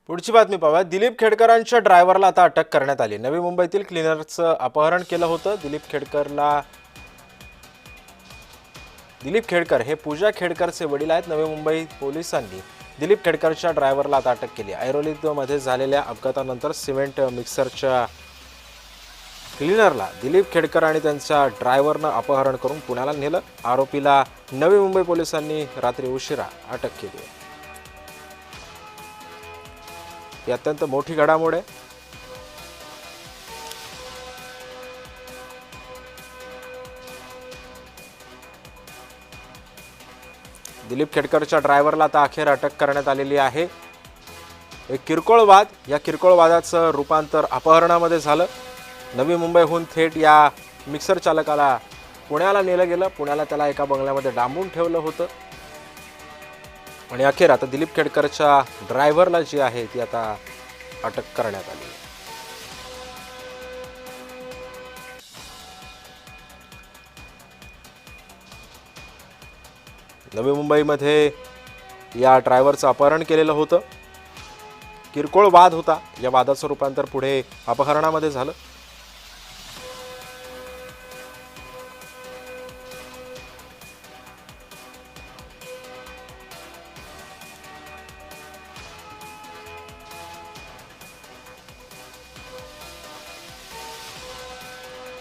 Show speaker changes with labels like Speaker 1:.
Speaker 1: पुढची बातमी पाहूया। दिलीप खेडकरांच्या ड्रायव्हरला आता अटक करण्यात आली। नवी मुंबईतील क्लिनरचं अपहरण केलं होतं। दिलीप खेडकर हे पूजा खेडकरचे वडील आहेत। नवी मुंबई पोलिसांनी दिलीप खेडकरच्या ड्रायव्हरला आता अटक केली। ऐरोलीमध्ये झालेल्या अपघातानंतर सिमेंट मिक्सरच्या क्लिनरला दिलीप खेडकर आणि त्यांच्या ड्रायव्हरनं अपहरण करून पुण्याला नेलं। आरोपीला नवी मुंबई पोलिसांनी रात्री उशिरा अटक केली आहे। ही अत्यंत मोठी घडामोड आहे। दिलीप खेडकरच्या ड्रायव्हरला आता अखेर अटक करण्यात आलेली आहे। एक किरकोळ वाद, या किरकोळ वादाचं रूपांतर अपहरणामध्ये झालं। नवी मुंबईहून थेट या मिक्सर चालकाला पुण्याला नेलं गेलं। पुण्याला त्याला एका बंगल्यामध्ये डांबून ठेवलं होतं आणि अखेर आता दिलीप खेडकरच्या ड्रायव्हरला जी आहे ती आता अटक करण्यात आली। नवी मुंबईमध्ये या ड्रायव्हरचं अपहरण केलेलं होतं। किरकोळ वाद होता, या वादाचं रूपांतर पुढे अपहरणामध्ये झालं।